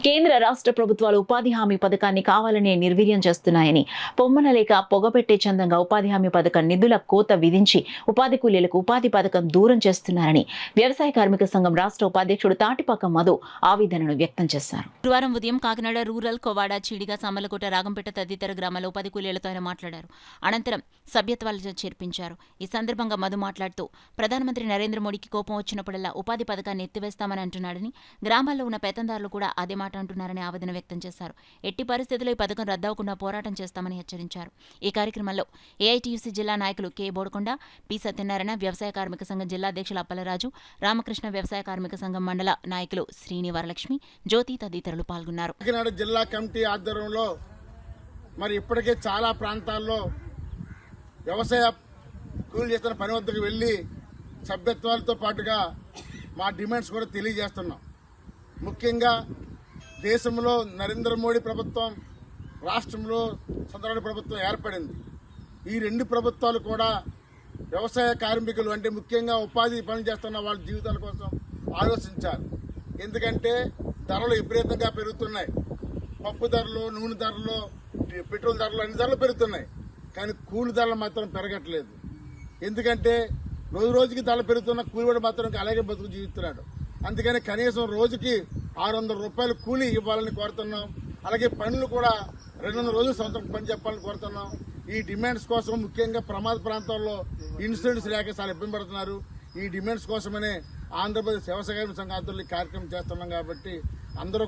కేంద్ర రాష్ట్ర ప్రభుత్వాలు ఉపాధి హామీ పథకాన్ని కావాలనే నిర్వీర్యం చేస్తున్నాయని, పొమ్మనలేక పొగబెట్టే చందంగా ఉపాధి హామీ పథకం నిధుల కోత విధించి ఉపాధి కూలీలకు ఉపాధి పథకం దూరం చేస్తున్నారని వ్యవసాయ కార్మిక సంఘం రాష్ట్ర ఉపాధ్యక్షుడు తాటిపాక మధు ఆవేదనను వ్యక్తం చేశారు. గురువారం ఉదయం కాకినాడ రూరల్ కోవాడ, చీడిగ, సామలకోట, రాగంపేట తదితర గ్రామాల ఉపాధి కూలీలతో ఆయన మాట్లాడారు. అనంతరం సభ్యత్వాలు చేర్పించారు. ఈ సందర్భంగా మధు మాట్లాడుతూ ప్రధానమంత్రి నరేంద్ర మోడీకి కోపం వచ్చినప్పుడల్లా ఉపాధి పథకాన్ని ఎత్తివేస్తామని అంటున్నాడని, గ్రామాల్లో ఉన్న పెత్తందారులు కూడా అదే మాట అంటున్నారని ఆవేదన వ్యక్తం చేశారు. ఎట్టి పరిస్థితుల్లో ఈ పథకం రద్దవకుండా పోరాటం చేస్తామని హెచ్చరించారు. ఈ కార్యక్రమంలో ఏఐటీయూసీ జిల్లా నాయకులు కె బోడకొండ, పి సత్యనారాయణ, వ్యవసాయ కార్మిక సంఘం జిల్లా అధ్యక్షులు అప్పలరాజు, రామకృష్ణ, వ్యవసాయ కార్మిక సంఘం మండల నాయకులు శ్రీని, వరలక్ష్మి, జ్యోతి తదితరులు పాల్గొన్నారు. కాకినాడ జిల్లా కమిటీ ఆధ్వర్యంలో మరి ఇప్పటికే చాలా ప్రాంతాల్లో వ్యవసాయ కూలి చేస్తున్న పని వద్దకు వెళ్లి సభ్యత్వాలతో పాటుగా మా డిమాండ్స్ కూడా తెలియజేస్తున్నాం. ముఖ్యంగా దేశంలో నరేంద్ర మోడీ ప్రభుత్వం, రాష్ట్రంలో చంద్రబాబు ప్రభుత్వం ఏర్పడింది. ఈ రెండు ప్రభుత్వాలు కూడా వ్యవసాయ కార్మికులు అంటే ముఖ్యంగా ఉపాధి పనులు చేస్తున్న వాళ్ళ జీవితాల కోసం ఆలోచించాలి. ఎందుకంటే ధరలు విపరీతంగా పెరుగుతున్నాయి. పప్పు ధరలు, నూనె ధరలు, పెట్రోల్ ధరలు, అన్ని ధరలు పెరుగుతున్నాయి. కానీ కూలి ధరలు మాత్రం పెరగట్లేదు. ఎందుకంటే రోజు రోజుకి ధరలు పెరుగుతున్న కూలివాడు మాత్రం అలాగే బతుకు జీవిస్తున్నాడు. అందుకని కనీసం రోజుకి 600 రూపాయలు కూలీ ఇవ్వాలని కోరుతున్నాం. అలాగే పనులు కూడా 200 రోజులు సంవత్సరం పని చెప్పాలని కోరుతున్నాం. ఈ డిమాండ్స్ కోసం ముఖ్యంగా ప్రమాద ప్రాంతాల్లో ఇన్సూరెన్స్ లేక చాలా ఇబ్బంది పడుతున్నారు. ఈ డిమాండ్స్ కోసమనే ఆంధ్రప్రదేశ్ వ్యవసాయ సంఘ ఆధ్వర్యంలో కార్యక్రమం చేస్తున్నాం. కాబట్టి అందరూ